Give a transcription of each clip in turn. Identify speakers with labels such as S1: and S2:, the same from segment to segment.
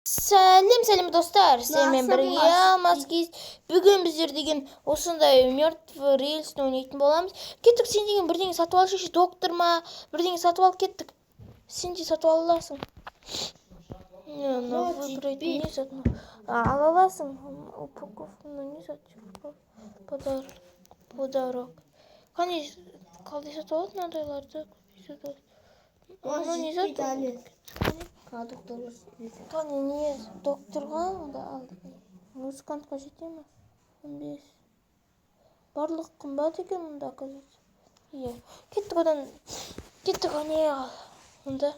S1: Сәлем достар, сенімен бірге Алмаскиз. Бүгін біздер деген осындай мертвый рельсті ойнайтын боламыз. Кеттік, сен деген бірдеңе сатып алшы, доктор ма? Бірдеңе сатып алып кеттік. Сен де сатып аласың. Ала аласың. Упаковканы не сатып? Подарок. Қане, қалдай сатып аласың адайларды? Ну, не сатып? Қане, не докторға алдық. Музыкантқа жете ме? 15. Барлық қымбат екен мұнда, оказывается. Иә. Кеттік одан. Кеттік анеға. Онда.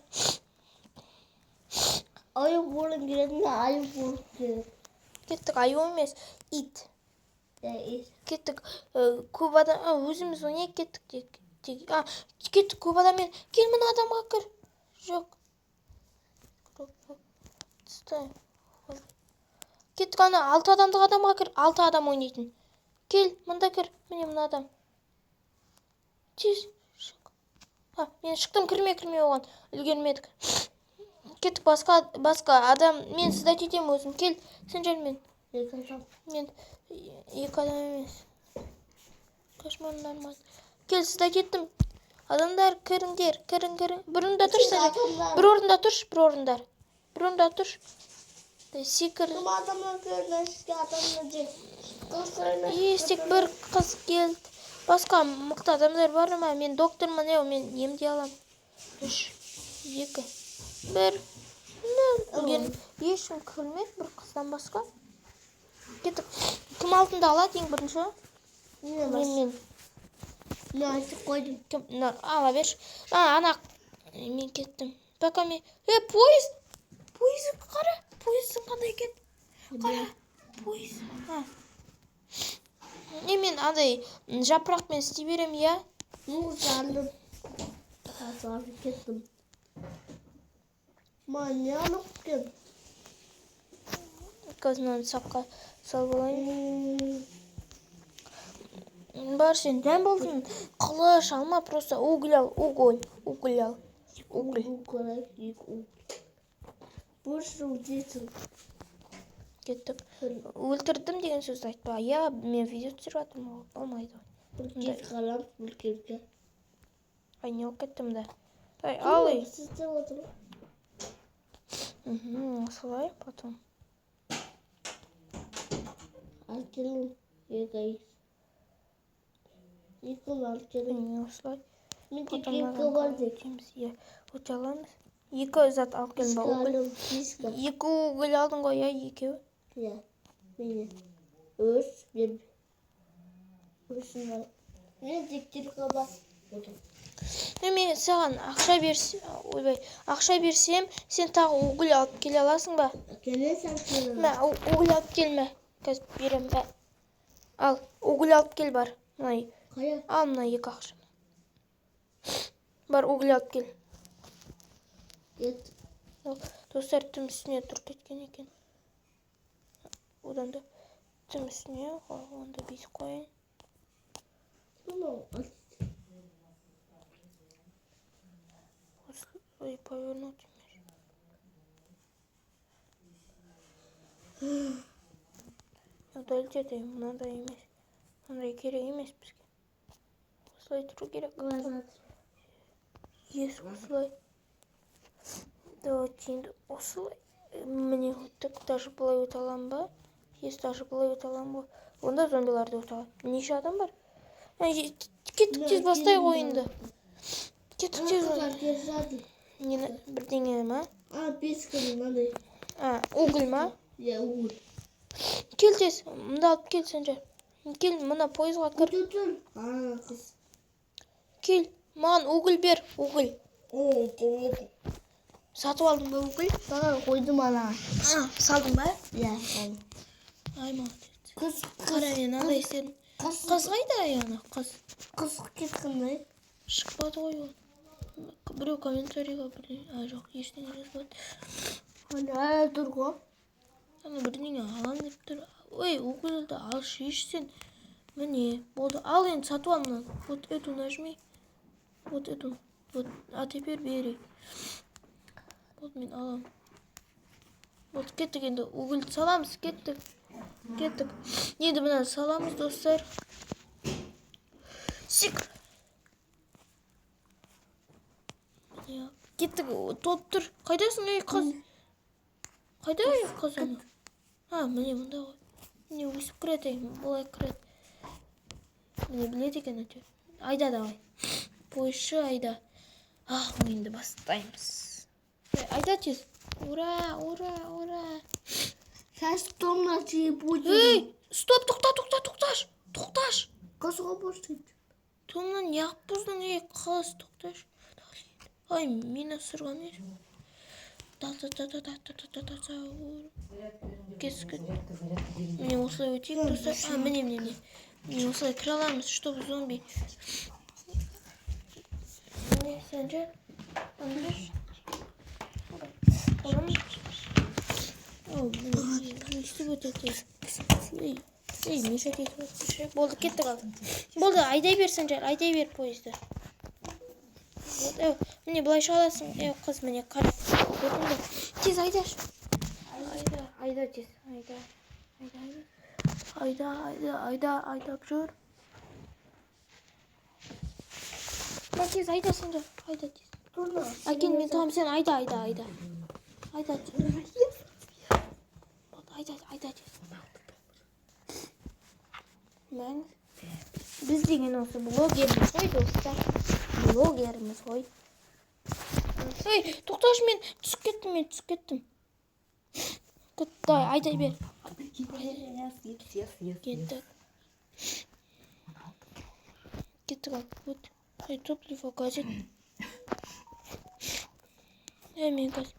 S2: Аю болын келеді, аю болын келеді.
S1: Кеттік, аю емес, ит. Кеттік, көп адам, өзіміз ойнайық кеттік. Кеттік, көп адаммен. Кел, мына адамға кір. Жоқ. Кеттік, ана 6 адамдық адамға кір. 6 адам ойнайтын. Кел, мында кір. Міне мына адам. Тез шық. Мен шықтым, кірме оған. Үлгермедік. Кеттік, басқа адам. Мен сіздат етем өзім. Кел, сен жәрмен. Мен 2 адам емес. Кошмар нормально. Кел, сіздат еттім. Адамдар, кіріңдер. Бір орында тұрш. Бір орында тұрш. Секір. Тек бір қыз келді. Басқа мықты адамдар бар ма? Мен доктормын, мен емде алам. 3, 2, 1. Ешкім күлмеді, бір қыздан басқа. Кеттік. Кім алтында алады ең бірінші? Мен.
S2: Мен айтып қойдым.
S1: Ала берші. Ана. Мен кеттім. Пока мен. Поезд. Поезд қара. Поездың қандай екен? Қара. Поезд. Мен андай жапырақпен істей берем, я?
S2: Жандым. Сазарып кеттім. Не анық кен?
S1: Көзінен сапқа салып олайын. Бар сен, дәм болсын. Қылыш алма, просто уголь ал. Уголь ал.
S2: Больше удейсің.
S1: Кеттік. Өлтірдім деген сөзді айтпа. Я, мен видео түсіріп атырмын. Болмайды.
S2: Үлкен қалам, үлкенге.
S1: Не ол кеттім да. Алый.
S2: Сізде отыр.
S1: Осылай, потом.
S2: Алкелін, егай. Екі алкелін.
S1: Осылай.
S2: Мен тек екі бар дек.
S1: Өте аламыз. 2 зат алып келдің ба?
S2: Скалым,
S1: 2 уголь алдың ғой, екеуі?
S2: Иә. Мені. 3, 1. Мен тектері бас.
S1: Мен саған ақша берсем, сен тағы уголь алып келе аласың ба?
S2: Келесің келі.
S1: Уголь алып келме. Қазір берем ба? Ал, уголь алып кел бар.
S2: Қая?
S1: Ал, мына 2 ақшаны. Бар, уголь алып кел.
S2: Ет.
S1: Достар, тым үстіне тұр кеткен екен. Одан да тым үстіне, онда бейсіп қойын. Ой, повернуть. Дәл деді, мынандай емес. Мынандай керек емес бізге. Осылай тұру керек. Осылай. Давайте енді осылай. Міне өттік. Даже бұлай өте алам ба? Даже бұлай өте алам ба? Онда зомбиларды өте алам. Неше адам бар? Кеттік тез бастай ойынды. Кеттік тез ойынды. Бірдеңе ма?
S2: 5 күн мынандай.
S1: Уголь ма?
S2: Иә, уголь.
S1: Кел тез. Мұнда алып кел сен жа. Кел, мұна пойызға кір.
S2: Қыз.
S1: Кел, маған уголь бер, уголь.
S2: Демеді.
S1: Сатып алдың ба уголь?
S2: Қойдым ана.
S1: Салдың ба?
S2: Иә, салдым.
S1: Ай, молодец.
S2: Қыз.
S1: Қара, мен андай істедім. Қыз қайда аяна?
S2: Қыз кеткандай.
S1: Шықпады ғой ол. Біреу комментарийға жоқ, ештеңе жазбады.
S2: Ана тұр ғой.
S1: Бірдеңе алам деп тұр. Ой, угольді алшы ешсен. Міне, болды. Ал енді сатып ал мынаны. Вот эту нажми. Вот эту. Вот, а теперь бери. Вот мен алам. Вот кеттік енді угольді саламыз. Кеттік. Енді мынаны саламыз, достар. Сик. Кеттік, толып тұр. Қайдасың, ей қыз? Қайда ей қыз ана? Міне мұнда ғой. Міне өсіп кіреді, болай кіреді. Міне біледі екен әйтеуір. Айда давай. Пойшы айда. Ойынды бастаймыз. Айда тез. Ура.
S2: Сейчас том начали будет.
S1: Ей, стоп, тоқташ.
S2: Косого бұршыд.
S1: Томнан яқ бұздың, ей қыз, тоқташ. Ай, мені ысырған еш. Кес. Міне осылай өтейік, достар. Міне. Міне осылай кіре аламыз, чтобы зомби. Міне, сәнжі. Аламыз. Міне, істеп өтеді. Ей, мешек етіп. Болды, кетті қалды. Болды, айдай бер, Сәнжар, айдай бер поезді. Міне, былай шаласың. Қыз, міне, қарап. Тез айдаш. Айда тез. Айдап жүр. Тез айда, Сәнжар. Айда тез. Әкен, мен тұғам, сен айда. Айда тез. Айда тез. Біз деген осы блогеріміз ғой, достар. Блогеріміз ғой. Ей, тоқташ, мен түсіп кеттім. Айдай бер. Кеттік ал. Ай, топлифа газет. Мен газет.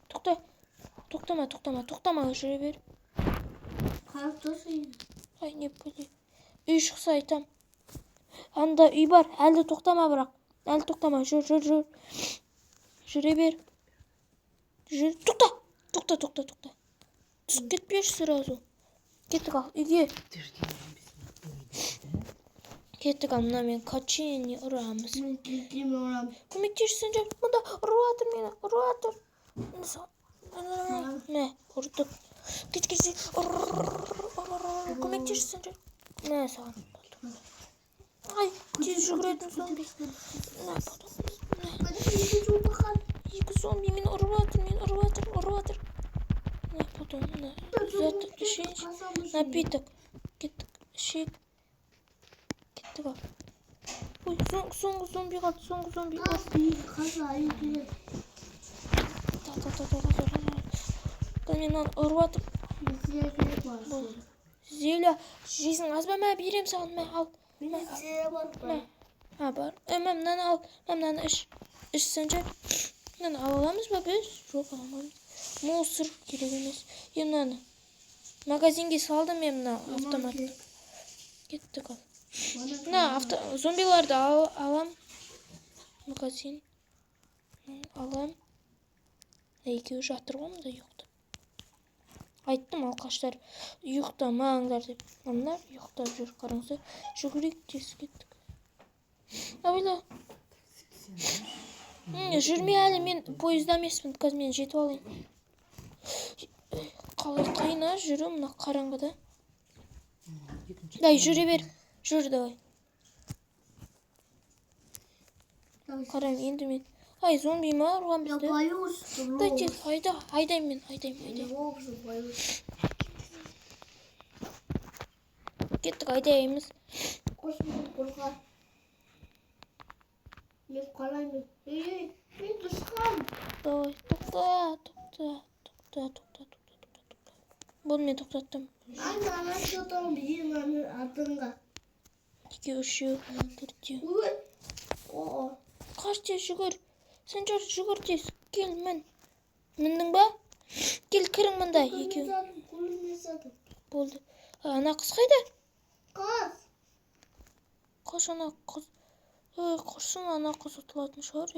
S1: Тоқтама, жүре бер. Ай, не пөлі. Үй шықса айтам. Анда үй бар, әлді тоқтама бірақ. Әлді тоқтама, жүр. Жүре бер. Тоқта. Түсіп кетпеш сразу. Кеттік ал, үйге. Кеттік ал, мына мен качені ұрамыз. Көмектешсін жап, мұнда ұруатыр. Мә, ұрдық. Кеткесі. Көмектешсін жап. Мә, саған. Ай, тез жүгіретін зомби. Екі зомби мен ұрыватыр. Потом, взять ішейінші. Напиток. Кеттік, ішейік. Кеттік ал. Ой, соңғы зомби қалды, Мен ұрыватыр. Зеля, жейсің аз ба, мә, берем саған, мә, ал. Бар. Мынаны ал, мынаны ішсін жай. Мынаны аламыз ба біз? Жоқ, аламыз. Мусор керек емес. Мынаны магазинге салдым мен мына автоматты. Кеттік ал. Мына зомбиларды алам. Магазин. Алам. Екеуі жатыр ғой, мұнда ұйықты. Айттым алқаштар, ұйықтамаңдар деп. Мына ұйықтап жүр, қараңыздар. Жүгірек тез кеттік. Абайла. Жүрме әлі, мен поезда емеспін, қазір мен жетіп алайын. Қалай қайына жүру мына қараңғыда. Дай, жүре бер. Жүр, давай. Қарайым, енді мен. Ай, зомби ма ұрған бізді? Дай тез, айдайым. Кеттік, айдаймыз.
S2: Мен қалаймын. Мен тұшқам.
S1: Давай, тоқта. Бұл мен тоқтаттым.
S2: Ана тұтам бейін артыңға.
S1: 2-3, 4. Қаш тез жүгір. Сен жүгір тез. Кел, міндің ба? Кел, кірің мұнда. Болды. Ана қыз қайда? Қаш ана қыз. Қашсын ана қыз ұтылатын шығар.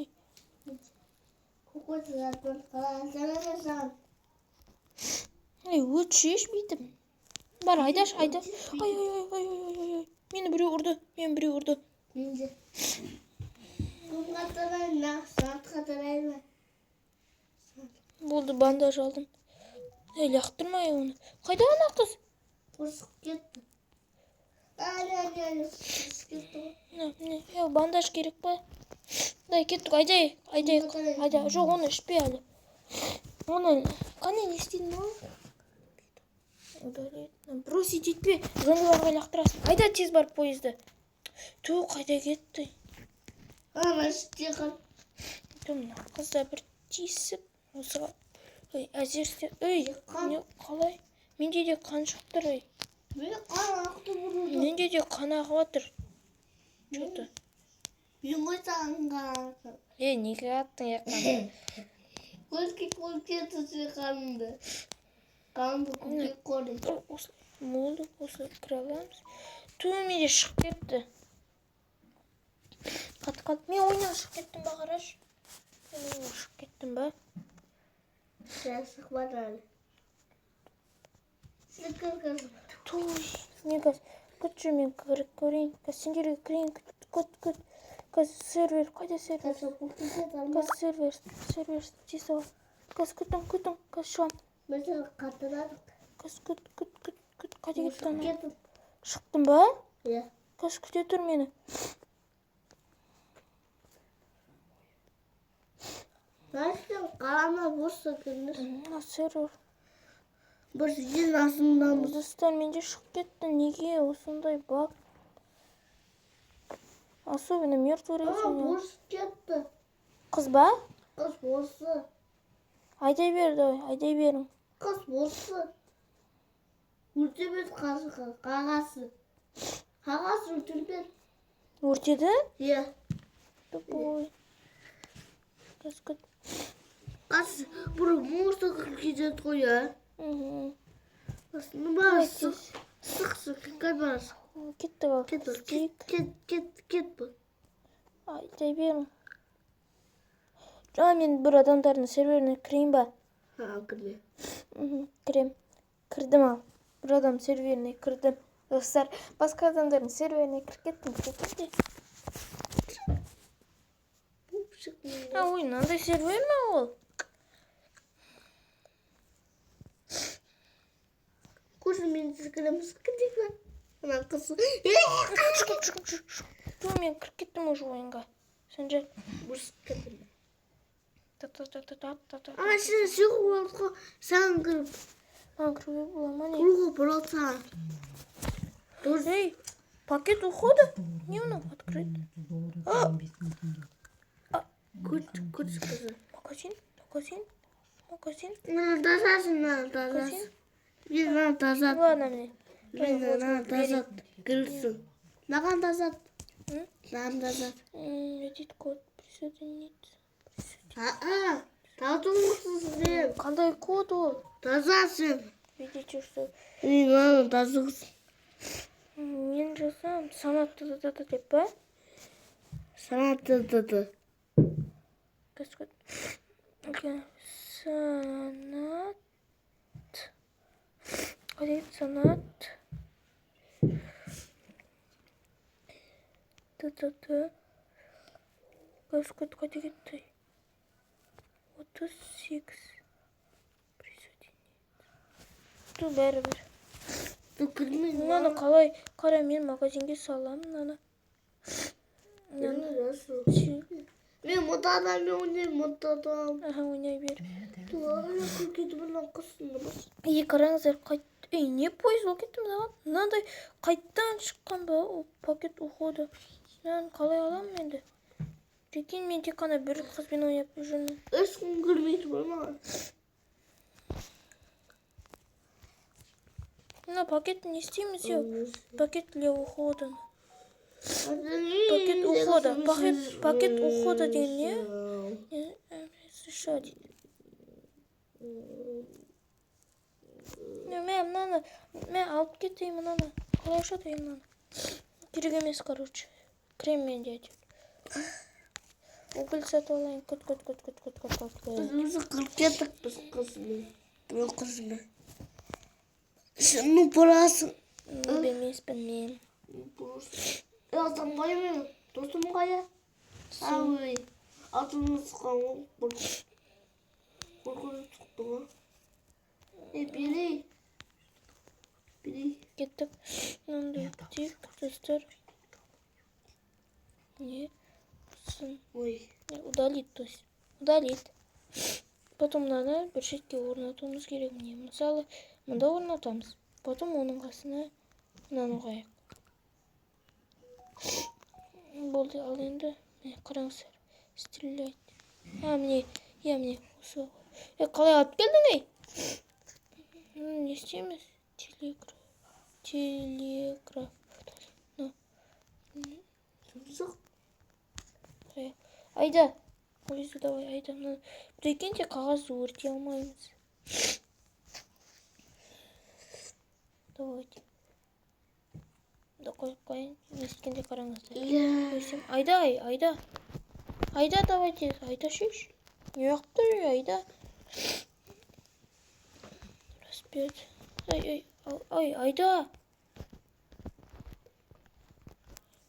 S1: Өтшеш бейтім. Бар, айдаш. Ай. Мені біреу ұрды.
S2: Менде. Қатарайма.
S1: Болды, бандаж алдым. Лақтырмай оны. Қайда ана қыз?
S2: Ұрысып кетті. Әлі, ұрысып кетті.
S1: Бандаж керек па? Дай кеттік, айдайық. Айда, жоқ, оны ішпе әлі. Оны, қане не істейді ма? Бросить етпе, жануарға лақтырасың. Айда тез бар пойызды. Ту, қайда кетті?
S2: Ана іште қал.
S1: Мына қызда бір тиісіп, осыға. Әзерсе, қалай? Менде де қан шықтыр,
S2: Мен қан ақты бұрылды.
S1: Менде де қан ағып жатыр. Что-то.
S2: Мен қойсаған қан.
S1: Неге аттың яққан?
S2: Көзге түсі қанды. Қанды көзге қорын.
S1: Молды, осы кіре аламыз. Менде шығып кетті. Қат. Мен ойнан шығып кеттім ба, қараш? Мен шығып кеттім ба?
S2: Сен шықпады әлі.
S1: Не газ? Күтші мен көрейін. Газ сендерге кірейін. Күт. Газ сервер. Қайда сервер? Газ сервер. Тесіға. Газ күтім. Газ шуам.
S2: Біз қатырадық.
S1: Газ күт. Қайда кеттің?
S2: Кеттім.
S1: Шықтым ба?
S2: Иә.
S1: Газ күте тұр мені.
S2: Нәрсен қалама бұрсы кірдір.
S1: Сервер.
S2: Біз ең асындамыз.
S1: Достар, менде шығып кетті. Неге осындай баг? Особенно мертвый рейсен.
S2: Бұрсы кетті.
S1: Қыз ба?
S2: Қыз бұрсы.
S1: Айдай берің.
S2: Қыз бұрсы. Өртебет қағасы. Қағасы өртебет.
S1: Өртеді?
S2: Иә.
S1: Тупой. Қыз күт.
S2: Қыз бұры мұғырсы кетеді ғой, ә? Асыны бар, сық, қай барасың?
S1: Кетті ба?
S2: Кет бұл.
S1: Айдай берің. Мен бір адамдардың серверіне кірейін ба?
S2: Кірме.
S1: Кірем. Кірдім ал. Бір адам серверіне кірдім. Достар, басқа адамдардың серверіне кіріп кеттім. Мынандай сервер ме ол?
S2: Көрші мен жүгіреміз кірдік ба? Ана қысы.
S1: Шығып. Мен кіріп кеттім уже ойынға. Сен жай.
S2: Бұрсып кеттім.
S1: Та-та-та-та-та-та-та.
S2: Сен шығу болатқа саған кіріп.
S1: Маған кіруге бола ма не?
S2: Круға бұралсаң.
S1: Пакет ухода? Не он открыт?
S2: Көрші қызы.
S1: Магазин?
S2: Тазасын. Мен тазат.
S1: Ладно мне.
S2: Мен тазат. Кірсін. Маған тазат. Маған тазат.
S1: Edit код присоединиться.
S2: Тазумсыз деп.
S1: Қандай код ол?
S2: Тазасың.
S1: Видите, что...
S2: Мен тазықсың.
S1: Мен жазам. Санатты деп па?
S2: Санатты.
S1: Каскот. Санат. Қайда санат. Та-та-та. Каскот қайда кетті? 38. Ту бәрібір. Мынаны қалай? Қара мен магазинге саламын мынаны.
S2: Мен мұтадам, мен ойнайым мұтадам.
S1: Ойнай бер.
S2: Туағына күркеті бұлан қысындымыз.
S1: Қараңыздар, не пойыз ол кеттім да? Мынандай қайттан шыққан ба? Ол пакет ухода. Мен қалай алам менді? Прикинь, мен тек қана бір қызбен ойнап жүрмін.
S2: Ешкім көрмейді ғой маған.
S1: Мына пакет не істейміз еу? Пакет для ухода. Пакет ухода. Пакет ухода деген не? США дейді. Мен алып кетейін мынаны. Қалай ашады мынаны? Керек емес, короче. Крем мен де әйтеуір. Уголь сатып алайын. Күт.
S2: Біз өзі қырып кеттік біз қызымен. Бұл қызымен. Ну, бұрасың.
S1: Білмеспін мен.
S2: Алтын қай мен? Достым қая? Ой, алтын сұқан ол. Бұл шықты ма? Бери.
S1: Кеттік. Мынандай тек, достар. Не? Сын.
S2: Ой.
S1: Удалить, то есть. Удалить. Потом мынаны бір шетке орнатуымыз керек. Міне, мысалы, мында орнатамыз. Потом оның қасына мынаны қояйық. Болды, ал енді. Міне, қараңыздар. Стреляйт. Міне, міне, осы. Қалай алып келдің, ей? Не істейміз? Телеграф.
S2: Тұмсық.
S1: Айда. Өзі давай, айда. Прикиньте, қағазды өртей алмаймыз. Давайте. Да қойып қойын. Ескенде қараңыздар. Айда. Айда, давайте. Айда шеш. Не уақытта жүр, айда. Распет. Ай, айда.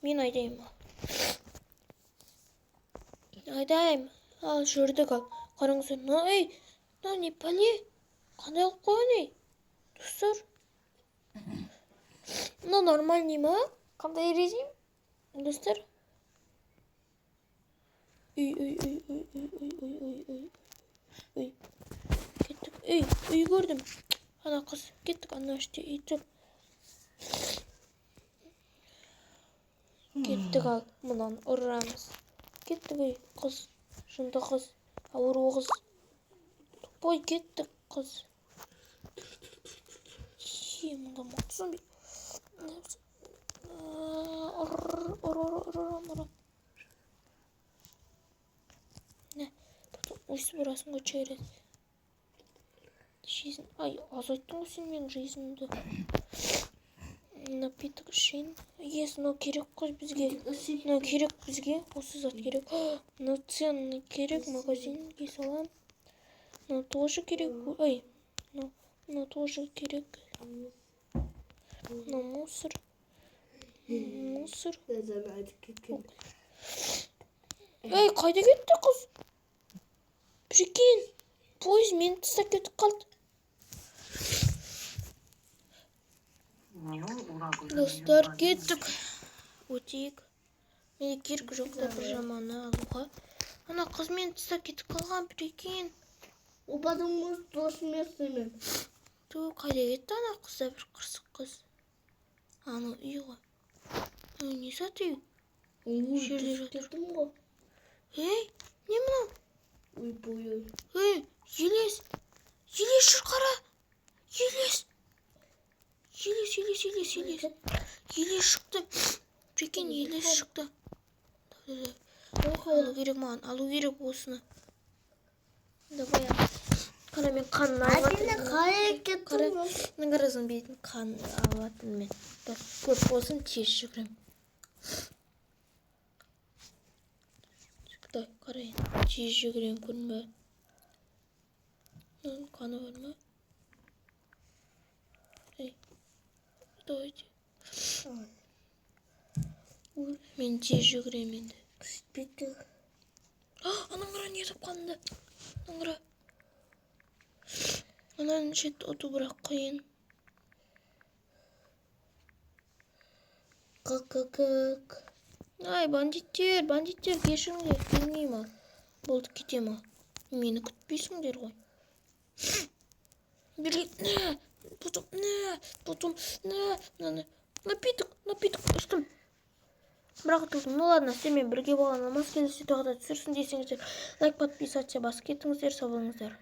S1: Мен айдайым. Айдайым. Ал, жүрдік ал. Қараңыздар. Не пәле? Қандай алып қойған, ей? Достар. Нормальный ма? Қандай режим? Достар. Ой. Кеттік. Үй көрдім. Ана қыз. Кеттік. Ана іште үй тұр. Кеттік ал. Мұнан ұрамыз. Кеттік, ей, қыз. Жынды қыз. Ауру қыз. Тупой, кеттік, қыз. Мұнда мақсым бей. Ұрам. Не, потом өсіп ұрасың көчереді. Жизнь. Ай, азайттың ғой сен менің жизньімді. Напиток ішейін. Мынау керек қой бізге. Мынау керек бізге. Осы зат керек. Мынау ценный керек. Магазинге салам. Мынау тоже керек. Ай, мынау тоже керек. Мынау мусор. Ей, қайда кетті қыз? Прикинь, пойыз мені тастап кетіп қалды. Достар, кеттік. Өтейік. Менде керегі жоқ та бір жаманы алуға. Ана қыз мені тастап кетіп қалған, прикинь.
S2: Потому что смешно.
S1: Қайда кетті ана қыз да бір қырсық қыз. Ана үй ғой. Не сат үй? Жерде жатыр. Ей, не мынау? Ей, елес. Елес жүр қара. Елес. Елес шықты. Прикинь, елес шықты. Алу керек маған, алу керек осыны. Давай. Қара мен қанын алыватырмын.
S2: Қалай кеттің?
S1: Қарасың бетін қанын алыватырмын мен. Көп болсын тез жүгірем. Қарайын, тез жүгірем, көрінбе. Қаны бар ма? Давайте. Мен тез жүгірем енді.
S2: Қышпетті.
S1: Аның қара не тапқанды? Аның қара. Ананың шет оту бірақ қойын.
S2: Как.
S1: Ай, бандиттер, кешіріңдер, келмейм ал. Болды, кетем ал. Мені күтпейсіңдер ғой. Берлей, потом, напиток, іштім. Бірақ ұтылдым. Ну ладно, сенімен бірге болған алмас келесі тағы да түсірсін десеңіздер. Лайк, подписаться, басып кетіңіздер, сау болыңыздар.